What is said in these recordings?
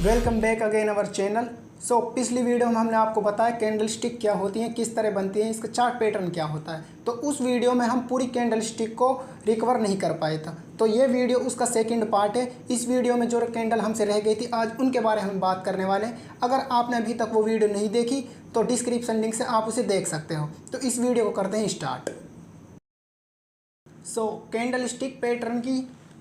Welcome back again our channel. So पिछली video में हमने आपको बताया कैंडल स्टिक क्या होती हैं, किस तरह बनती हैं, इसका चार्ट पैटर्न क्या होता है। तो उस वीडियो में हम पूरी कैंडल स्टिक को रिकवर नहीं कर पाए था, तो ये वीडियो उसका सेकंड पार्ट है। इस वीडियो में जो कैंडल हमसे रह गई थी आज उनके बारे में हम बात करने वाले हैं। अगर आपने अभी तक वो वीडियो नहीं देखी तो डिस्क्रिप्शन लिंक से आप उसे देख सकते हो। तो इस वीडियो को करते हैं स्टार्ट। सो कैंडल स्टिक पैटर्न की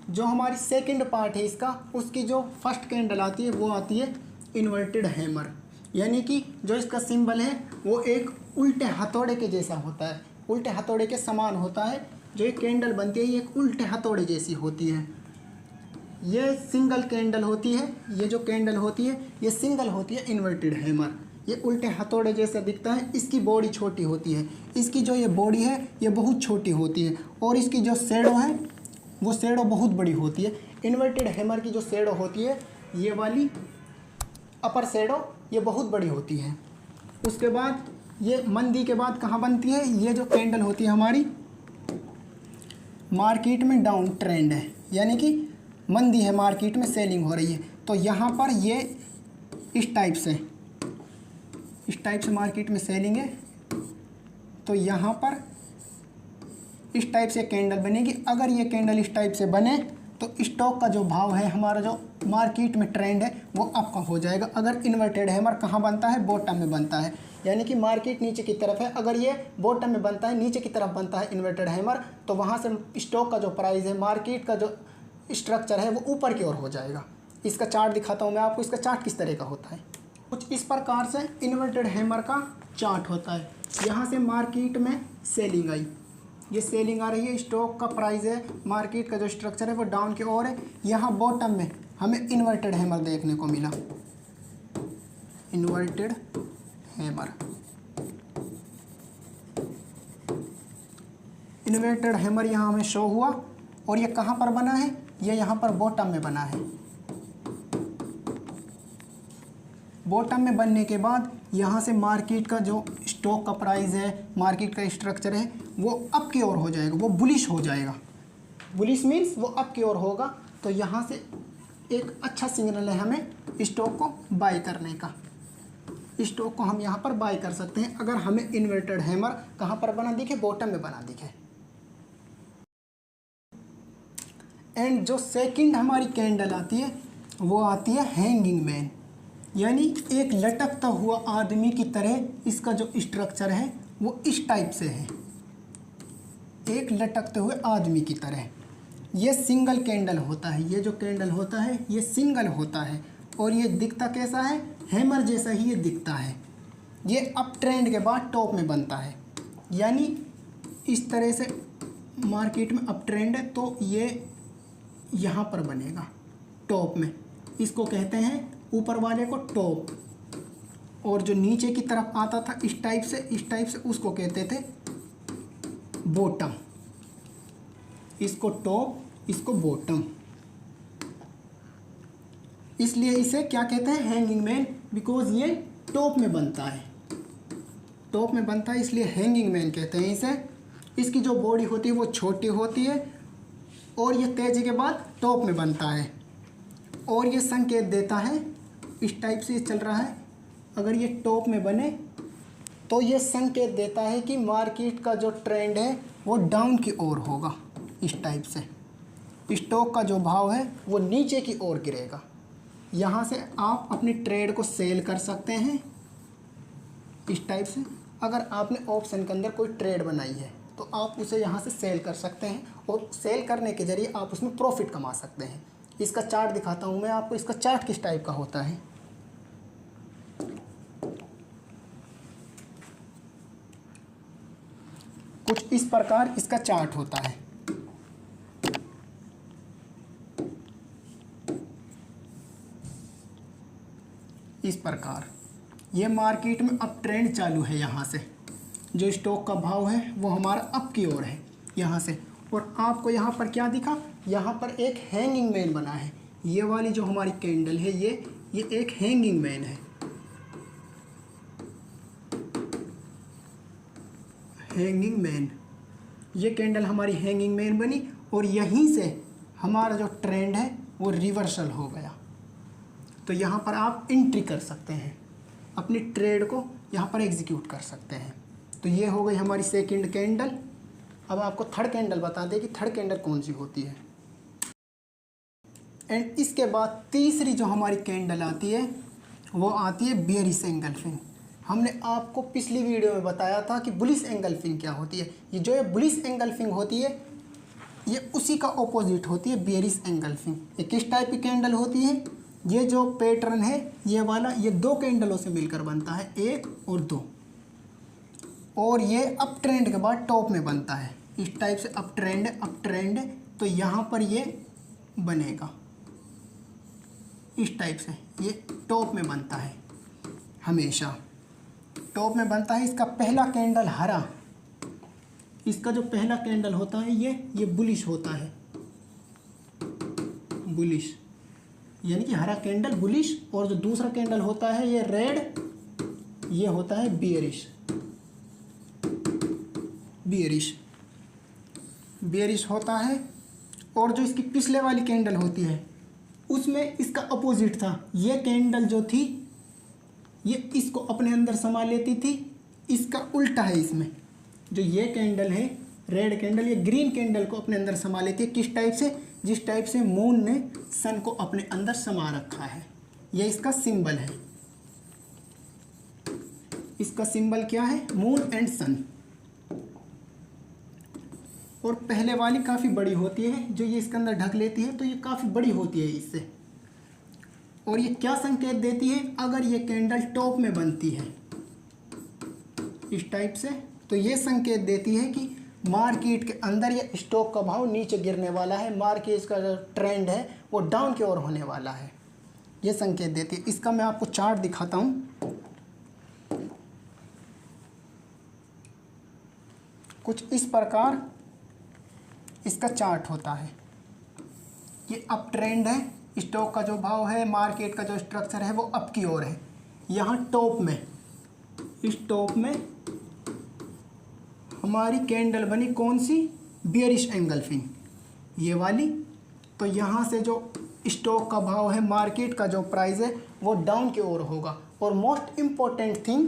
जो हमारी सेकंड पार्ट है इसका, उसकी जो फर्स्ट कैंडल आती है वो आती है इन्वर्टेड हैमर, यानी कि जो इसका सिंबल है वो एक उल्टे हथौड़े के जैसा होता है, उल्टे हथौड़े के समान होता है। जो ये कैंडल बनती है ये एक उल्टे हथौड़े जैसी होती है। ये सिंगल कैंडल होती है, ये जो कैंडल होती है ये सिंगल होती है इन्वर्टेड हैमर। ये उल्टे हथौड़े जैसा दिखता है। इसकी बॉडी छोटी होती है, इसकी जो ये बॉडी है ये बहुत छोटी होती है, और इसकी जो शैडो है वो शैडो बहुत बड़ी होती है। इन्वर्टेड हैमर की जो शैडो होती है ये वाली अपर शैडो ये बहुत बड़ी होती है। उसके बाद ये मंदी के बाद कहाँ बनती है, ये जो कैंडल होती है हमारी मार्केट में डाउन ट्रेंड है, यानी कि मंदी है, मार्केट में सेलिंग हो रही है। तो यहाँ पर ये इस टाइप से मार्केट में सेलिंग है, तो यहाँ पर इस टाइप से कैंडल बनेगी। अगर ये कैंडल इस टाइप से बने तो स्टॉक का जो भाव है, हमारा जो मार्केट में ट्रेंड है वो आपका हो जाएगा। अगर इन्वर्टेड हैमर कहाँ बनता है, बॉटम में बनता है, यानी कि मार्केट नीचे की तरफ है। अगर ये बॉटम में बनता है, नीचे की तरफ बनता है इन्वर्टेड हैमर, तो वहाँ से स्टॉक का जो प्राइस है, मार्केट का जो स्ट्रक्चर है वो ऊपर की ओर हो जाएगा। इसका चार्ट दिखाता हूँ मैं आपको। इसका चार्ट किस तरह का होता है, कुछ इस प्रकार से इन्वर्टेड हैमर का चार्ट होता है। यहाँ से मार्केट में सेलिंग आई, ये सेलिंग आ रही है, स्टॉक का प्राइस है, मार्केट का जो स्ट्रक्चर है वो डाउन की ओर है। यहाँ बॉटम में हमें इन्वर्टेड हैमर देखने को मिला, इन्वर्टेड हैमर। इन्वर्टेड हैमर यहाँ हमें शो हुआ, और ये कहाँ पर बना है, ये यहाँ पर बॉटम में बना है। बॉटम में बनने के बाद यहाँ से मार्केट का जो स्टॉक का प्राइस है, मार्केट का स्ट्रक्चर है वो अप की ओर हो जाएगा, वो बुलिश हो जाएगा। बुलिश मीन्स वो अप की ओर होगा। तो यहाँ से एक अच्छा सिग्नल है हमें स्टॉक को बाय करने का। स्टॉक को हम यहाँ पर बाय कर सकते हैं अगर हमें इन्वर्टेड हैमर कहाँ पर बना दिखे, बॉटम में बना दिखे। एंड जो सेकंड हमारी कैंडल आती है वो आती है हैंगिंग मैन, यानी एक लटकता हुआ आदमी की तरह इसका जो स्ट्रक्चर है वो इस टाइप से है, एक लटकते हुए आदमी की तरह। ये सिंगल कैंडल होता है, ये जो कैंडल होता है ये सिंगल होता है, और ये दिखता कैसा है, हैमर जैसा ही ये दिखता है। ये अप ट्रेंड के बाद टॉप में बनता है, यानी इस तरह से मार्केट में अप ट्रेंड है तो ये यहाँ पर बनेगा टॉप में। इसको कहते हैं ऊपर वाले को टॉप, और जो नीचे की तरफ आता था इस टाइप से उसको कहते थे बॉटम। इसको टॉप, इसको बॉटम, इसलिए इसे क्या कहते हैं, हैंगिंग मैन, बिकॉज ये टॉप में बनता है, टॉप में बनता है इसलिए हैंगिंग मैन कहते हैं इसे। इसकी जो बॉडी होती है वो छोटी होती है, और ये तेजी के बाद टॉप में बनता है, और ये संकेत देता है इस टाइप से चल रहा है। अगर ये टॉप में बने तो ये संकेत देता है कि मार्केट का जो ट्रेंड है वो डाउन की ओर होगा। इस टाइप से स्टॉक का जो भाव है वो नीचे की ओर गिरेगा। यहाँ से आप अपनी ट्रेड को सेल कर सकते हैं इस टाइप से। अगर आपने ऑप्शन के अंदर कोई ट्रेड बनाई है तो आप उसे यहाँ से सेल कर सकते हैं, और सेल करने के ज़रिए आप उसमें प्रॉफिट कमा सकते हैं। इसका चार्ट दिखाता हूँ मैं आपको। इसका चार्ट किस टाइप का होता है, कुछ इस प्रकार इसका चार्ट होता है। इस प्रकार ये मार्केट में अप ट्रेंड चालू है, यहाँ से जो स्टॉक का भाव है वो हमारा अप की ओर है यहाँ से। और आपको यहाँ पर क्या दिखा, यहाँ पर एक हैंगिंग मैन बना है। ये वाली जो हमारी कैंडल है ये एक हैंगिंग मैन है, हैंगिंग मैन। ये कैंडल हमारी हैंगिंग मैन बनी, और यहीं से हमारा जो ट्रेंड है वो रिवर्सल हो गया। तो यहाँ पर आप एंट्री कर सकते हैं, अपनी ट्रेड को यहाँ पर एग्जीक्यूट कर सकते हैं। तो ये हो गई हमारी सेकंड कैंडल। अब आपको थर्ड कैंडल बता दें कि थर्ड कैंडल कौन सी होती है। एंड इसके बाद तीसरी जो हमारी कैंडल आती है वो आती है बेयरिश एंगल्फिंग। हमने आपको पिछली वीडियो में बताया था कि बुलिश एंगल्फिंग क्या होती है। ये जो ये बुलिश एंगल्फिंग होती है ये उसी का ऑपोजिट होती है बेयरिश एंगल्फिंग। ये किस टाइप की कैंडल होती है, ये जो पैटर्न है ये वाला, ये दो कैंडलों से मिलकर बनता है, एक और दो, और ये अप ट्रेंड के बाद टॉप में बनता है। इस टाइप से अप ट्रेंड तो यहाँ पर ये बनेगा इस टाइप से, ये टॉप में बनता है, हमेशा टॉप में बनता है। इसका पहला कैंडल हरा, इसका जो पहला कैंडल होता है ये बुलिश होता है, बुलिश यानी कि हरा कैंडल बुलिश, और जो दूसरा कैंडल होता है ये रेड, ये होता है बियरिश। बियरिश होता है। और जो इसकी पिछले वाली कैंडल होती है उसमें इसका अपोजिट था। ये कैंडल जो थी ये इसको अपने अंदर समा लेती थी, इसका उल्टा है। इसमें जो ये कैंडल है रेड कैंडल, ये ग्रीन कैंडल को अपने अंदर समा लेती है। किस टाइप से, जिस टाइप से मून ने सन को अपने अंदर समा रखा है। ये इसका सिंबल है। इसका सिंबल क्या है, मून एंड सन। और पहले वाली काफ़ी बड़ी होती है, जो ये इसके अंदर ढक लेती है, तो ये काफ़ी बड़ी होती है इससे। और ये क्या संकेत देती है, अगर ये कैंडल टॉप में बनती है इस टाइप से, तो ये संकेत देती है कि मार्केट के अंदर ये स्टॉक का भाव नीचे गिरने वाला है, मार्केट का जो ट्रेंड है वो डाउन की ओर होने वाला है, ये संकेत देती है। इसका मैं आपको चार्ट दिखाता हूँ। कुछ इस प्रकार इसका चार्ट होता है। ये अप ट्रेंड है, स्टॉक का जो भाव है, मार्केट का जो स्ट्रक्चर है वो अप की ओर है। यहाँ टॉप में, इस टॉप में हमारी कैंडल बनी कौन सी, बियरिश एंगल्फिंग, ये वाली। तो यहाँ से जो स्टॉक का भाव है, मार्केट का जो प्राइस है वो डाउन की ओर होगा। और मोस्ट इम्पॉर्टेंट थिंग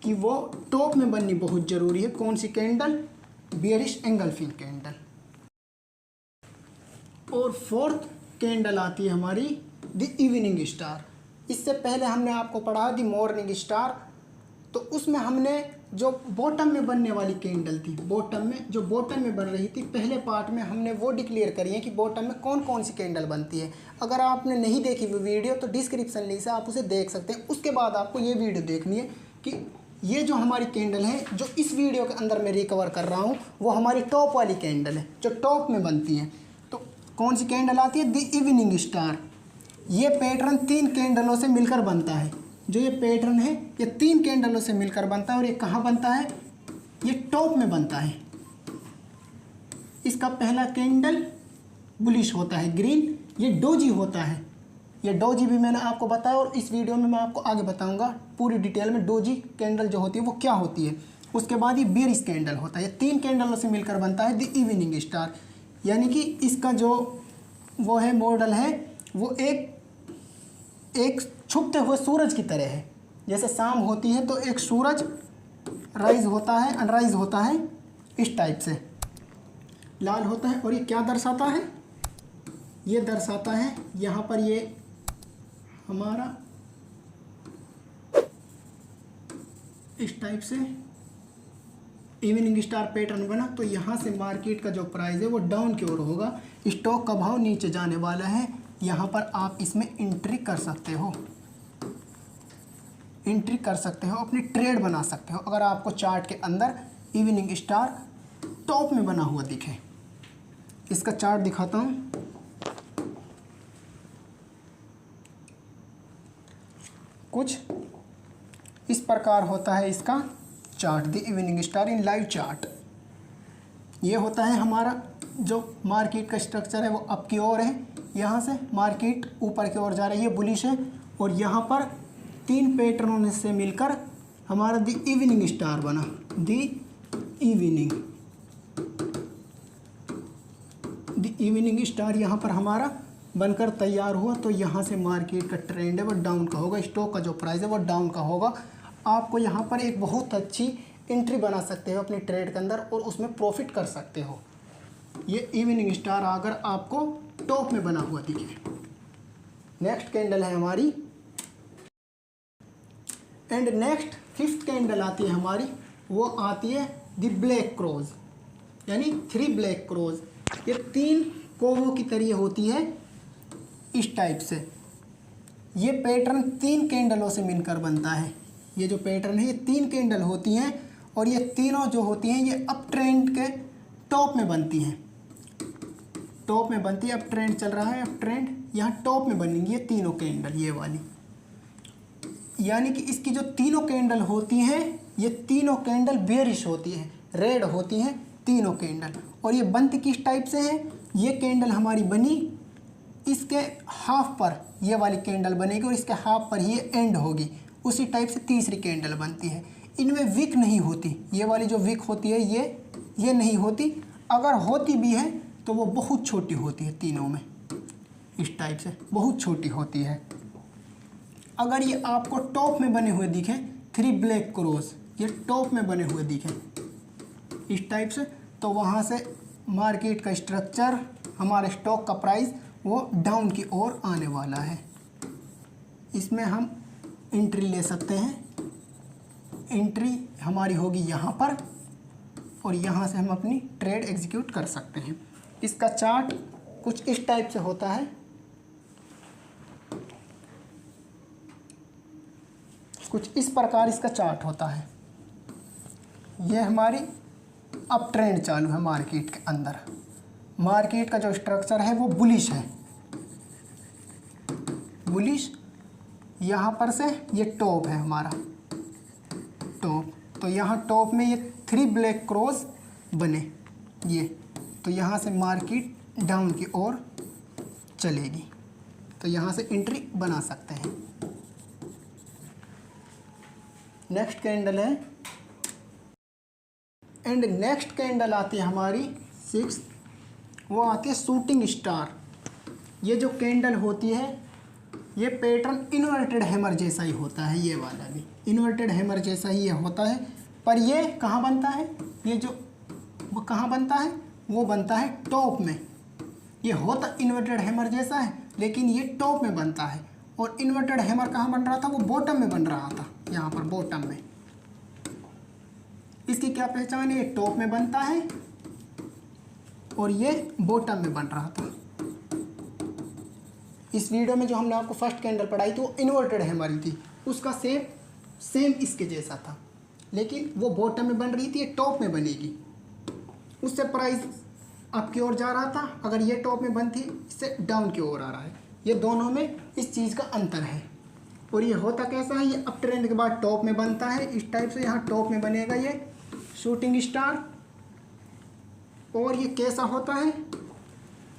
कि वो टॉप में बननी बहुत ज़रूरी है। कौन सी कैंडल, बियरिश एंगल्फिंग कैंडल। और फोर्थ कैंडल आती है हमारी द इवनिंग स्टार। इससे पहले हमने आपको पढ़ा द मॉर्निंग स्टार। तो उसमें हमने जो बॉटम में बनने वाली कैंडल थी, बॉटम में बन रही थी, पहले पार्ट में हमने वो डिक्लेयर करी है कि बॉटम में कौन कौन सी कैंडल बनती है। अगर आपने नहीं देखी वो वीडियो तो डिस्क्रिप्शन लिंक से आप उसे देख सकते हैं। उसके बाद आपको ये वीडियो देखनी है कि ये जो हमारी कैंडल है, जो इस वीडियो के अंदर मैं रिकवर कर रहा हूँ, वो हमारी टॉप वाली कैंडल है जो टॉप में बनती है। तो कौन सी कैंडल आती है, द इवनिंग स्टार। ये पैटर्न 3 कैंडलों से मिलकर बनता है। जो ये पैटर्न है ये 3 कैंडलों से मिलकर बनता है। और ये कहाँ बनता है, ये टॉप में बनता है। इसका पहला कैंडल बुलिश होता है, ग्रीन। ये डोजी होता है, ये डोजी भी मैंने आपको बताया और इस वीडियो में मैं आपको आगे बताऊंगा पूरी डिटेल में डोजी कैंडल जो होती है वो क्या होती है। उसके बाद ये बेयरिश कैंडल होता है। ये 3 कैंडलों से मिलकर बनता है द इवनिंग स्टार। यानी कि इसका जो वो है मॉडल है वो एक छुपते हुए सूरज की तरह है। जैसे शाम होती है तो एक सूरज राइज होता है, अनराइज होता है, इस टाइप से लाल होता है। और ये क्या दर्शाता है, ये दर्शाता है यहाँ पर ये हमारा इस टाइप से इवनिंग स्टार पैटर्न बना। तो यहाँ से मार्केट का जो प्राइस है वो डाउन की ओर होगा, स्टॉक का भाव नीचे जाने वाला है। यहाँ पर आप इसमें एंट्री कर सकते हो, अपनी ट्रेड बना सकते हो अगर आपको चार्ट के अंदर इवनिंग स्टार टॉप में बना हुआ दिखे। इसका चार्ट दिखाता हूँ। कुछ इस प्रकार होता है इसका chart, the evening star in live chart. ये होता है हमारा जो मार्केट का स्ट्रक्चर है वो अप की ओर है, यहाँ से मार्केट ऊपर की ओर जा रही है, बुलिश है। और यहाँ पर 3 पैटर्नों से मिलकर हमारा द इवनिंग स्टार बना, द द इवनिंग स्टार यहाँ पर हमारा बनकर तैयार हुआ। तो यहाँ से मार्केट का ट्रेंड है वो डाउन का होगा, स्टॉक का जो प्राइस है वो डाउन का होगा। आपको यहाँ पर एक बहुत अच्छी एंट्री बना सकते हो अपने ट्रेड के अंदर और उसमें प्रॉफिट कर सकते हो। ये इवनिंग स्टार अगर आपको टॉप में बना हुआ दिखे। नेक्स्ट कैंडल है हमारी, एंड नेक्स्ट 5th कैंडल आती है हमारी, वो आती है द ब्लैक क्रोज, यानी 3 ब्लैक क्रोज। ये 3 कोवों की तरह होती है इस टाइप से। ये पैटर्न 3 कैंडलों से मिलकर बनता है। ये जो पैटर्न है ये 3 कैंडल होती हैं और ये तीनों जो होती हैं ये अप ट्रेंड के टॉप में बनती हैं। टॉप में बनती है, अप ट्रेंड चल रहा है, अप ट्रेंड यहाँ टॉप में बनेंगी ये तीनों कैंडल, ये वाली। यानी कि इसकी जो तीनों कैंडल होती हैं ये तीनों कैंडल बेरिश होती हैं, रेड होती हैं तीनों कैंडल। और ये बनती किस टाइप से है, ये कैंडल हमारी बनी इसके हाफ पर, ये वाली कैंडल बनेगी और इसके हाफ पर ये एंड होगी। उसी टाइप से तीसरी कैंडल बनती है। इनमें विक नहीं होती, ये वाली जो विक होती है ये नहीं होती। अगर होती भी है तो वो बहुत छोटी होती है, तीनों में इस टाइप से बहुत छोटी होती है। अगर ये आपको टॉप में बने हुए दिखें 3 ब्लैक क्रोस, ये टॉप में बने हुए दिखें इस टाइप से, तो वहाँ से मार्केट का स्ट्रक्चर, हमारे स्टॉक का प्राइस वो डाउन की ओर आने वाला है। इसमें हम एंट्री ले सकते हैं। एंट्री हमारी होगी यहाँ पर और यहाँ से हम अपनी ट्रेड एग्जीक्यूट कर सकते हैं। इसका चार्ट कुछ इस टाइप से होता है। कुछ इस प्रकार इसका चार्ट होता है। ये हमारी अप ट्रेंड चालू है मार्केट के अंदर। मार्केट का जो स्ट्रक्चर है वो बुलिश है, बुलिश। यहाँ पर से ये टॉप है हमारा, टॉप। तो यहाँ टॉप में ये 3 ब्लैक क्रॉस बने ये, तो यहाँ से मार्केट डाउन की ओर चलेगी। तो यहाँ से एंट्री बना सकते हैं। नेक्स्ट कैंडल है, एंड नेक्स्ट कैंडल आती है हमारी 6th, वो आती है शूटिंग स्टार। ये जो कैंडल होती है ये पैटर्न इन्वर्टेड हैमर जैसा ही होता है, ये वाला भी इन्वर्टेड हैमर जैसा ही ये होता है। पर ये कहाँ बनता है, ये जो वो कहाँ बनता है, वो बनता है टॉप में। ये होता इन्वर्टेड हैमर जैसा है लेकिन ये टॉप में बनता है। और इन्वर्टेड हैमर कहाँ बन रहा था, वो बॉटम में बन रहा था, यहाँ पर बॉटम में। इसकी क्या पहचान है, ये टॉप में बनता है और ये बॉटम में बन रहा था। इस वीडियो में जो हमने आपको फर्स्ट कैंडल पढ़ाई थी वो इन्वर्टेड हैमर ही थी, उसका सेम इसके जैसा था, लेकिन वो बॉटम में बन रही थी, ये टॉप में बनेगी। उससे प्राइस अप की ओर जा रहा था, अगर ये टॉप में बनती इससे डाउन की ओर आ रहा है। ये दोनों में इस चीज़ का अंतर है। और ये होता कैसा है, ये अप ट्रेंड के बाद टॉप में बनता है इस टाइप से, यहाँ टॉप में बनेगा ये शूटिंग स्टार। और ये कैसा होता है,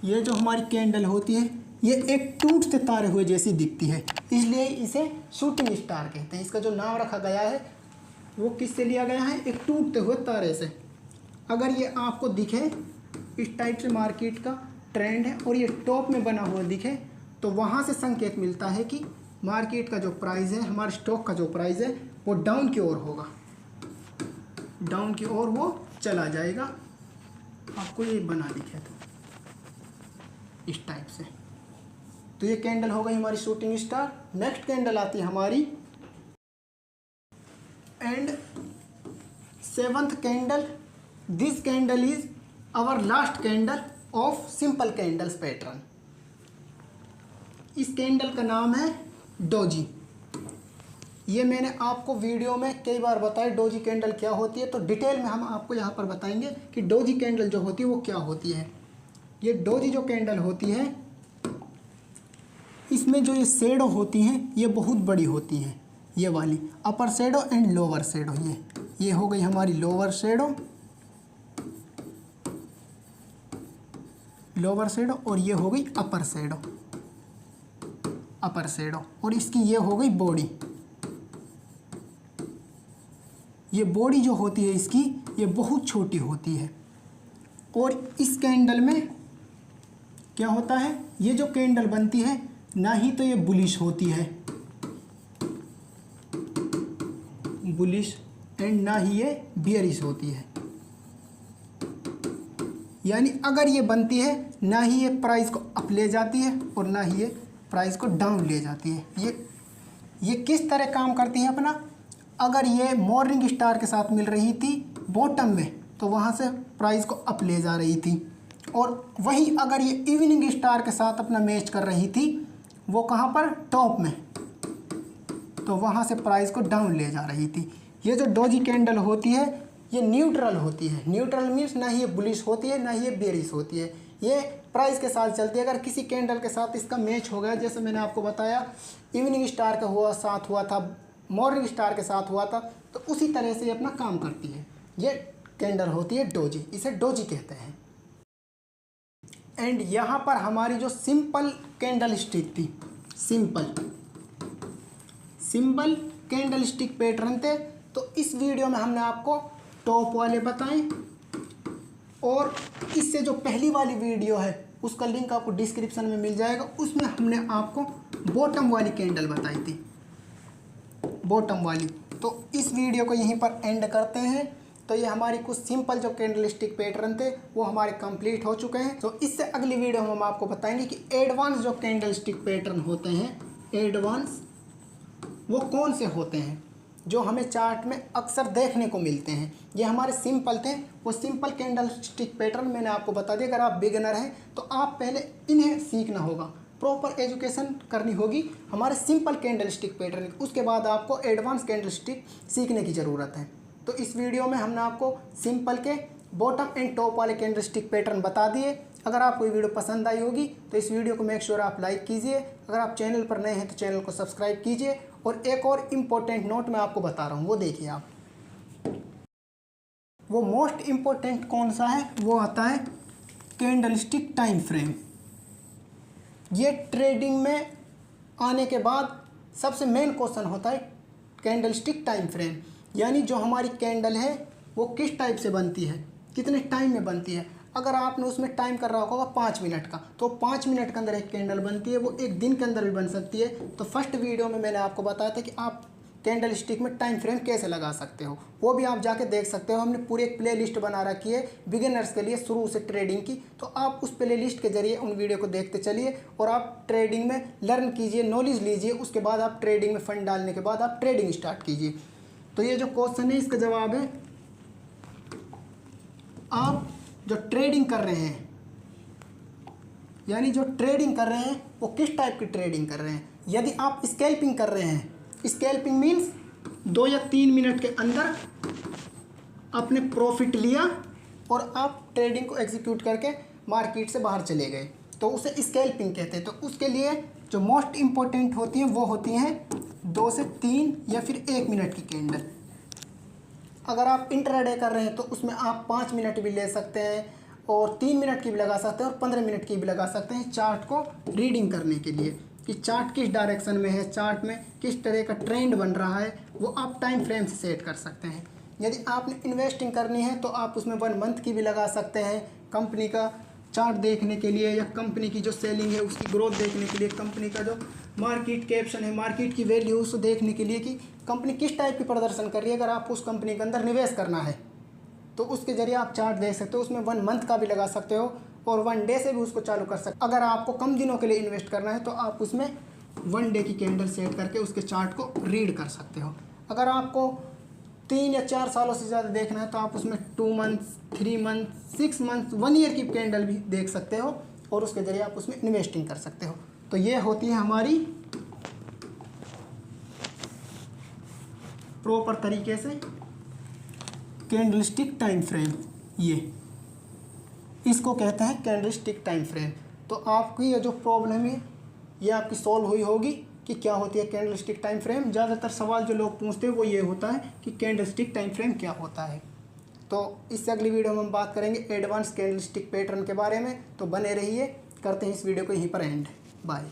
ये जो हमारी कैंडल होती है ये एक टूटते तारे हुए जैसी दिखती है, इसलिए इसे शूटिंग स्टार कहते हैं। इसका जो नाम रखा गया है वो किससे लिया गया है, एक टूटते हुए तारे से। अगर ये आपको दिखे इस टाइप से मार्केट का ट्रेंड है और ये टॉप में बना हुआ दिखे, तो वहाँ से संकेत मिलता है कि मार्केट का जो प्राइस है, हमारे स्टॉक का जो प्राइस है वो डाउन की ओर होगा, डाउन की ओर वो चला जाएगा। आपको ये बना दिखे तो इस टाइप से। तो ये कैंडल हो गई हमारी शूटिंग स्टार। नेक्स्ट कैंडल आती है हमारी and 7th candle. This candle is our last candle of simple candles pattern. इस कैंडल का नाम है डोजी। ये मैंने आपको वीडियो में कई बार बताया डोजी कैंडल क्या होती है, तो डिटेल में हम आपको यहाँ पर बताएंगे कि डोजी कैंडल जो होती है वो क्या होती है। ये डोजी जो कैंडल होती है इसमें जो ये शेडो होती हैं ये बहुत बड़ी होती हैं, ये वाली अपर शेडो एंड लोअर शेडो। ये हो गई हमारी लोअर शेडो, लोअर शेडो, और ये हो गई अपर शेडो, अपर शेडो। और इसकी ये हो गई बॉडी। ये बॉडी जो होती है इसकी ये बहुत छोटी होती है। और इस कैंडल में क्या होता है, ये जो कैंडल बनती है ना ही तो ये बुलिश होती है, बुलिश, एंड ना ही ये बियरिश होती है। यानी अगर ये बनती है ना ही ये प्राइस को अप ले जाती है और ना ही ये प्राइस को डाउन ले जाती है। ये किस तरह काम करती है अपना, अगर ये मॉर्निंग स्टार के साथ मिल रही थी बॉटम में तो वहाँ से प्राइस को अप ले जा रही थी, और वहीं अगर ये इवनिंग स्टार के साथ अपना मैच कर रही थी वो कहाँ पर, टॉप में, तो वहाँ से प्राइस को डाउन ले जा रही थी। ये जो डोजी कैंडल होती है ये न्यूट्रल होती है। न्यूट्रल मीन्स ना ही ये बुलिश होती है ना ही ये बेरिश होती है, ये प्राइस के साथ चलती है। अगर किसी कैंडल के साथ इसका मैच हो गया, जैसे मैंने आपको बताया इवनिंग स्टार का साथ हुआ था, मॉर्निंग स्टार के साथ हुआ था, तो उसी तरह से ये अपना काम करती है। ये कैंडल होती है डोजी, इसे डोजी कहते हैं। एंड यहाँ पर हमारी जो सिंपल कैंडल स्टिक थी, सिंपल कैंडल स्टिक पैटर्न थे, तो इस वीडियो में हमने आपको टॉप वाले बताएं, और इससे जो पहली वाली वीडियो है उसका लिंक आपको डिस्क्रिप्शन में मिल जाएगा, उसमें हमने आपको बॉटम वाली कैंडल बताई थी, बॉटम वाली। तो इस वीडियो को यहीं पर एंड करते हैं। तो ये हमारी कुछ सिंपल जो कैंडल स्टिक पैटर्न थे वो हमारे कंप्लीट हो चुके हैं। तो इससे अगली वीडियो में हम आपको बताएंगे कि एडवांस जो कैंडल स्टिक पैटर्न होते हैं, एडवांस वो कौन से होते हैं जो हमें चार्ट में अक्सर देखने को मिलते हैं। ये हमारे सिंपल थे, वो सिंपल कैंडल स्टिक पैटर्न मैंने आपको बता दिया। अगर आप बिगिनर हैं तो आप पहले इन्हें सीखना होगा, प्रॉपर एजुकेशन करनी होगी हमारे सिंपल कैंडल स्टिक पैटर्न की, उसके बाद आपको एडवांस कैंडल स्टिक सीखने की ज़रूरत है। तो इस वीडियो में हमने आपको सिंपल के बॉटम एंड टॉप वाले कैंडल स्टिक पैटर्न बता दिए। अगर आपको ये वीडियो पसंद आई होगी तो इस वीडियो को मेक श्योर आप लाइक कीजिए। अगर आप चैनल पर नए हैं तो चैनल को सब्सक्राइब कीजिए। और एक और इम्पोर्टेंट नोट मैं आपको बता रहा हूँ, वो देखिए आप, वो मोस्ट इम्पोर्टेंट कौन सा है, वो आता है कैंडल स्टिक टाइम फ्रेम। ये ट्रेडिंग में आने के बाद सबसे मेन क्वेश्चन होता है कैंडल स्टिक टाइम फ्रेम, यानी जो हमारी कैंडल है वो किस टाइप से बनती है, कितने टाइम में बनती है। अगर आपने उसमें टाइम कर रहा होगा 5 मिनट का, तो 5 मिनट के अंदर एक कैंडल बनती है, वो एक दिन के अंदर भी बन सकती है। तो फर्स्ट वीडियो में मैंने आपको बताया था कि आप कैंडल स्टिक में टाइम फ्रेम कैसे लगा सकते हो, वो भी आप जाके देख सकते हो। हमने पूरी एक प्ले लिस्ट बना रखी है बिगिनर्स के लिए शुरू से ट्रेडिंग की, तो आप उस प्ले लिस्ट के जरिए उन वीडियो को देखते चलिए और आप ट्रेडिंग में लर्न कीजिए, नॉलेज लीजिए। उसके बाद आप ट्रेडिंग में फंड डालने के बाद आप ट्रेडिंग स्टार्ट कीजिए। तो ये जो क्वेश्चन है इसका जवाब है, आप जो ट्रेडिंग कर रहे हैं, यानी जो ट्रेडिंग कर रहे हैं वो किस टाइप की ट्रेडिंग कर रहे हैं। यदि आप स्कैल्पिंग कर रहे हैं, स्कैल्पिंग मीन्स 2 या 3 मिनट के अंदर आपने प्रॉफिट लिया और आप ट्रेडिंग को एग्जीक्यूट करके मार्केट से बाहर चले गए, तो उसे स्कैल्पिंग कहते हैं। तो उसके लिए जो मोस्ट इम्पोर्टेंट होती हैं वो होती हैं 2 से 3 या फिर 1 मिनट की कैंडल। अगर आप इंट्राडे कर रहे हैं तो उसमें आप 5 मिनट भी ले सकते हैं और 3 मिनट की भी लगा सकते हैं और 15 मिनट की भी लगा सकते हैं, चार्ट को रीडिंग करने के लिए कि चार्ट किस डायरेक्शन में है, चार्ट में किस तरह का ट्रेंड बन रहा है, वो आप टाइम फ्रेम से सेट कर सकते हैं। यदि आपने इन्वेस्टिंग करनी है तो आप उसमें 1 मंथ की भी लगा सकते हैं, कंपनी का चार्ट देखने के लिए या कंपनी की जो सेलिंग है उसकी ग्रोथ देखने के लिए, कंपनी का जो मार्केट कैप्शन है, मार्केट की वैल्यू उसको देखने के लिए कि कंपनी किस टाइप की प्रदर्शन कर रही है। अगर आपको उस कंपनी के अंदर निवेश करना है तो उसके ज़रिए आप चार्ट देख सकते हो, उसमें 1 मंथ का भी लगा सकते हो और 1 डे से भी उसको चालू कर सकते हो। अगर आपको कम दिनों के लिए इन्वेस्ट करना है तो आप उसमें 1 डे की कैंडल सेट करके उसके चार्ट को रीड कर सकते हो। अगर आपको 3 या 4 सालों से ज़्यादा देखना है तो आप उसमें 2 मंथ्स, 3 मंथ्स, 6 मंथ्स, 1 ईयर की कैंडल भी देख सकते हो और उसके ज़रिए आप उसमें इन्वेस्टिंग कर सकते हो। तो ये होती है हमारी प्रॉपर तरीके से कैंडलस्टिक टाइम फ्रेम, ये इसको कहते हैं कैंडलस्टिक टाइम फ्रेम। तो आपकी ये जो प्रॉब्लम है ये आपकी सॉल्व हुई होगी कि क्या होती है कैंडलस्टिक टाइम फ्रेम। ज़्यादातर सवाल जो लोग पूछते हैं वो ये होता है कि कैंडलस्टिक टाइम फ्रेम क्या होता है। तो इससे अगली वीडियो में हम बात करेंगे एडवांस कैंडलस्टिक पैटर्न के बारे में। तो बने रहिए, करते हैं इस वीडियो को यहीं पर एंड। बाय।